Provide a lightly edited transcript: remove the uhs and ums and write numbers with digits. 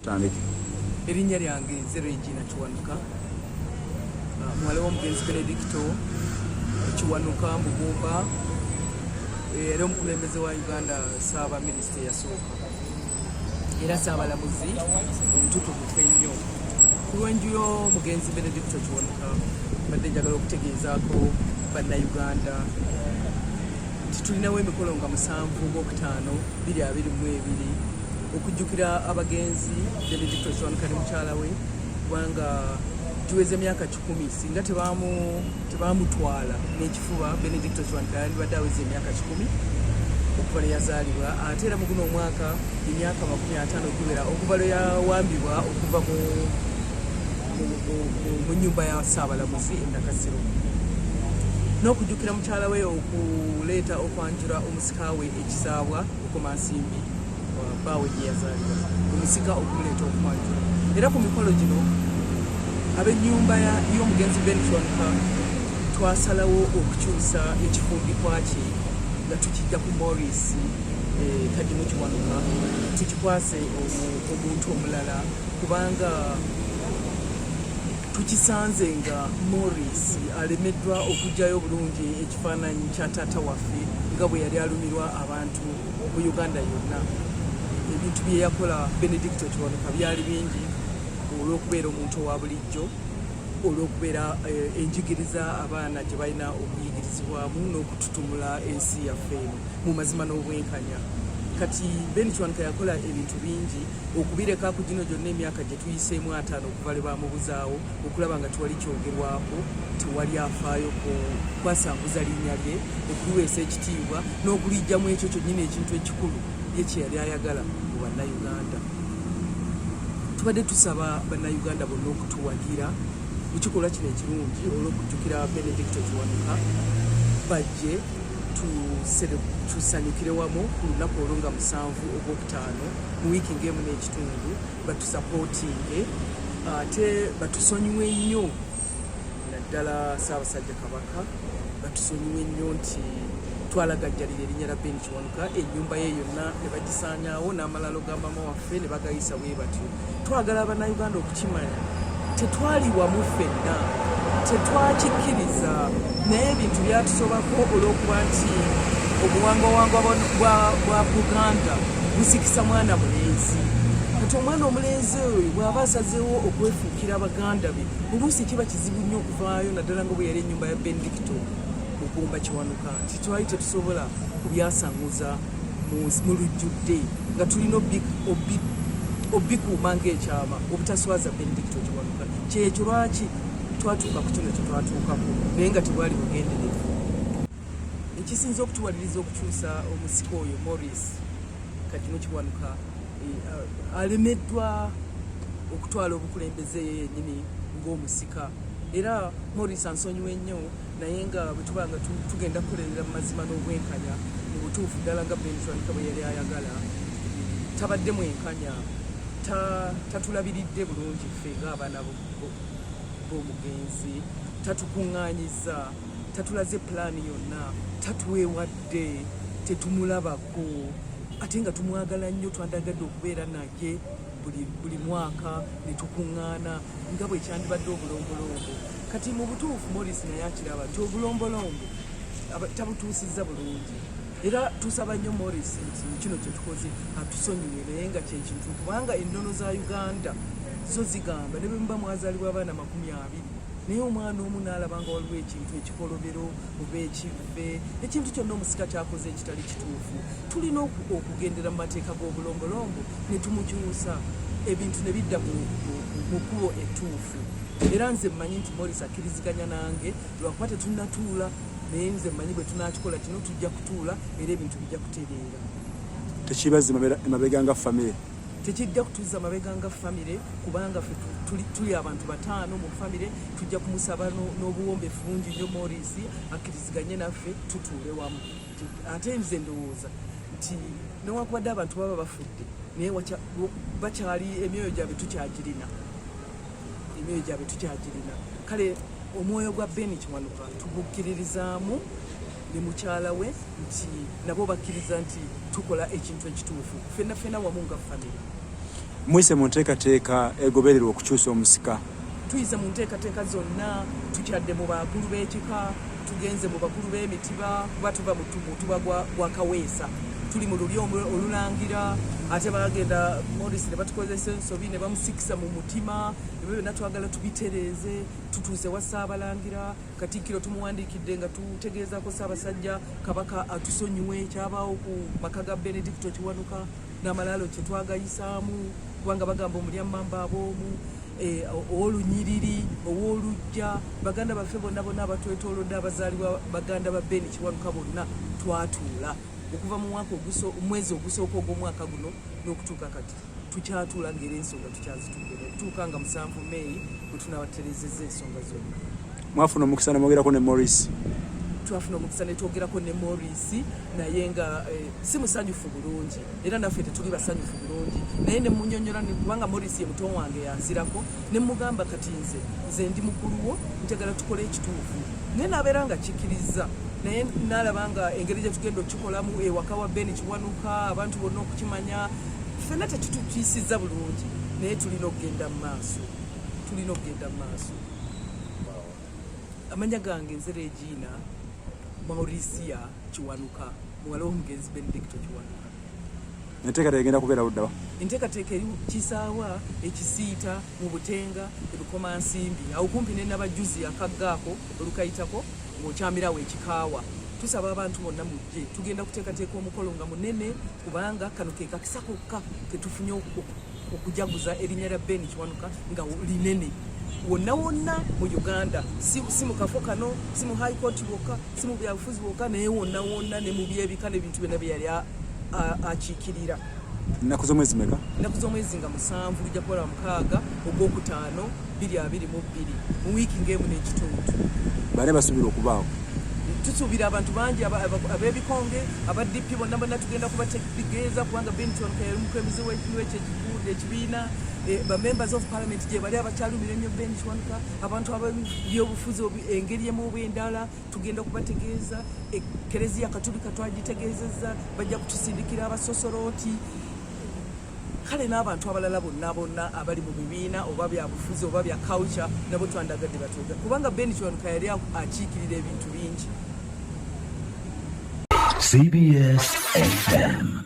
tutandike. Erinnya lyange Regina Kiwanuka, muwala w'omugenzi Benedicto Kiwanuka Mugumba, era omukulembeze wa Uganda Ssaaba Minisita yasooka, era Ssaabalamuzi omutuutuufu ennyo. Ku lw'enju y'omugenzi Benedicto Kiwanuka mbadde njagala okutegeezaako bannayuganda nti tulinawo emikolo nga 7/5/2022 okujjukira abagenzi Benedicto Kiwanuka ne mukyala we, kubanga tuweze emyaka 10 singa tebaamutwala n'ekifuba. Benedicto Kiwanuka yandibadde aweze emyaka 10 okuva lwe yazaalibwa, ate era mu guno omwaka emyaka 50 okubeera okuva lwe yawambibwa okuva mu nnyumba ya Ssaabalamuzi e Nakasero, n'okujjukira mukyala we okuleeta okwanjula omusika we ekisaabwa Okomansimbi bbaawe gye yazaalibwa, omusika okumuleeta okwanjula. Era ku mikolo gino ab'ennyumba y'omugenzi Ben Kiwanuka twasalawo okukyusa ekifumbikwa kye nga tukijja ku Maurice Kagimu Kiwanuka, tukikwase omuntu omulala, kubanga tukisanze nga Maurice alemeddwa okugyayo bulungi ekifaananyi kya taata waffe nga bwe yali alumirwa abantu mu Uganda yonna. Ebintu bye yakola Benedicto Kiwanuka byali bingi, olw'okubeera omuntu owa bulijjo, olw'okubeera enjigiriza abaana gye balina okuyigirizibwamu n'okututumula ensi yaffe eno mu mazima n'obwenkanya. Kati Ben Kiwanuka yakola ebintu bingi, okubireka ku gino gyonna emyaka gye tuyiseemu 5 okuva lwe baamubuzaawo, okulaba nga tewali kyogerwako, tewali afaayo kwasanguza linnya lye, okuliweesa ekitiibwa n'okulijjamu ekyo kyonnyini ekintu ekikulu ye kye yali ayagala mu bannayuganda. Tubadde tusaba bannayuganda bonna okutuwagira mu kikolwa kino ekirungi olw'okujjukira Benedicto Kiwanuka, bajje tusanyukire wamu ku lunaku olwo nga 7/5 mu wiiki ng'emu n'ekitundu, batusapootinge ate batusonyiwe nnyo, naddala Ssaabasajja Kabaka batusonyiwe nnyo nti twalagajjalira erinnya lya Ben Kiwanuka, ennyumba ye yonna ne bagisaanyaawo n'amalalo ga maama waffe ne bagayisa bwe batyo. Twagala abannayuganda okukimanya, tetwali wamu ffenna, tetwakikkiriza, naye ebintu byatusobako olw'okuba nti obuwangwawangwa bwa Buganda busikisa mwana mulenzi. Kati omwana omulenzi oyo bw'aba asazeewo okwefuukira abaganda be, oluusi kiba kizibu nnyo okuvaayo, naddala nga bwe yali ennyumba ya Benedicto Mugumba Kiwanuka, nti twali tetusobola kubyasanguza mu lujjudde nga tulina obikuuma ng'ekyama obutaswaza Benedicto Kiwanuka. Kyekyo lwaki twatuuka ku kino kye twatuukako, naye nga tebwali bugenderevu. Ekisinza okutuwaliriza okukyusa omusika oyo Maurice Kagimu Kiwanuka alemeddwa okutwala obukulembeze ye yennyini ng'omusika. Era Maurice ansonyiwe nnyo, naye nga bwe tuba nga tugenda kukolerera mu mazima n'obwenkanya, mu butuufu ddala nga Ben Kiwanuka bwe yali ayagala, tabadde mwenkanya, tatulabiridde bulungi ffe ng'abaana b'omugenzi, tatukuŋŋaanyiza, tatulaze pulaani yonna, tatuweewadde, tetumulabako, ate nga tumwagala nnyo, twandagadde okubeera naye buli mwaka ne tukuŋŋaana nga bwe kyandibadde obulombolombo. Kati mu butuufu Maurice naye akiraba nti obulombolombo tabutuusizza bulungi, era tusaba nnyo Maurice nti kino kye tukoze atusonyiwe, naye nga kyekintu, kubanga ennono za Uganda zo zigamba ne bwe muba mwazaalibwa abaana 20, naye omwana omu n'alaba nga waliwo ekintu ekikolobero oba ekivve, ekintu kyonna omusika kyakoze ekitali kituufu, tulina okugendera mu mateeka g'obulombolombo ne tumukyusa, ebintu ne bidda mu kkubo ettuufu. Era nze mmanyi nti Maurice akkiriziganya nange, lwakuba tetunnatuula, naye nze mmanyi bwe tunaakikola kino tujja kutuula era ebintu bijja kutereera. Tekibazza emabega nga famire, tekijja kutuuza mabega nga famire, kubanga ffe tuli abantu 5 mu famire. Tujja kumusaba n'obuwombeefu bungi nnyo Maurice akkiriziganye naffe tutuule wamu. Ate nze ndowooza nti newankubadde abantu baba bafudde, naye bakyali emyoyo gyabwe tukyagirina. Kale omwoyo gwa Ben Kiwanuka tugukkiririzaamu ne mukyala we nti nabo bakkiriza nti tukola ekintu ekituufu ffenna wamu nga famire. mwise mu nteekateeka egobererwa okukyusa omusika. Tuyise mu nteekateeka zonna, tukyadde mu bakulu b'ekika, tugenze mu bakulu b'emitiba, kuba tuva mu mutuba gwa Kaweesa. Tuli mu lulyo olulangira, ate bagenda Morris ne batukozesa ensobi ne bamusikisa mu mutima, ebyo byonna twagala tubitereeze, tutuuse wa Ssaabalangira, Katikkiro tumuwandiikidde nga tutegeezaako Ssaabasajja Kabaka atusonyiwe ekyabaawo ku maka ga Benedicto Kiwanuka n'amalaalo kye twagayisaamu, kubanga bagamba omulyamamba ab'omu, ow'olunyiriri, ow'olujja, baganda baffe bonna abatwetoolodde abazaalibwa baganda ba Beni Kiwanuka bonna twatuula. Okuva mu mwezi ogusooka ogw'omwaka guno n'okutuuka kati tukyatuula ng'era ensonga tukyazitumbera okutuuka nga 7 May bwe tunaabaterezezza ensonga zonna. Mwafuna omukisa ne mwogerako ne Morris? Twafuna omukisa ne twogerako ne Morris, naye nga si musanyufu bulungi era naffe tetuli basanyufu bulungi, naye ne munnyonnyola kubanga Morris ye muto wange yanzirako, ne mugamba kati nze ndi mukulu wo, njagala tukole ekituufu, naye n'abeera nga kikkiriza. Naye nalaba nga engeri gye tugenda okukikolamu ewaka wa Beni Kiwanuka, abantu bonna okukimanya, ffenna tetutukiisizza bulungi, naye tulina okugenda mu maaso. Amanya gange nze Regina Maurisia Kiwanuka, muwala w'omugenzi Benedicto Kiwanuka. Enteekateeka egenda kubeera luddawa? Enteekateeka eri Kisaawa, Ekisiita, mu Butenga, Ebukomansimbi, awo kumpi ne Nabajjuzi akaggaako olukayitako ng'okyamirawo ekikaawa. Tusaba abantu bonna mujje, tugenda kuteekateeka omukolo nga munene, kubanga kano ke kakisa kokka ketufunye okujaguza erinnya lya Beni Kiwanuka nga linene wonna mu Uganda, si mu kafo kano, si mu High Court wokka, si mu byabufuzi bwokka, naye wonna ne mu byebika n'ebintu byonna bye yali akiikirira. Ennaku z'omwezi meka? Ennaku z'omwezi nga 7 lujja kuba lwa 6 ogwokutaano 2022 mu wiiki ng'emu n'ekitundu. Bane basuubira okubaawo? Tusuubira abantu bangi ab'ebikonge, aba DP bonna tugenda kubategeeza, kubanga Beni Kiwanuka yali mukulembeze w'ekibiina, ba members of parliament gye bali abakyalumira ennyo Beni Kiwanuka, abantu ab'ebyobufuzi engeri emu oba endala tugenda kubategeeza. Ekereziya Katolika twagitegeezezza, bajja kutusindikira abasosolooti. Kale n'abantu abalala bonna abali mu bibiina oba byabufuzi oba bya culture nabo twandagadde batwega, kubanga Beni Kiwanuka yali akiikirira ebintu bingi. CBS FM.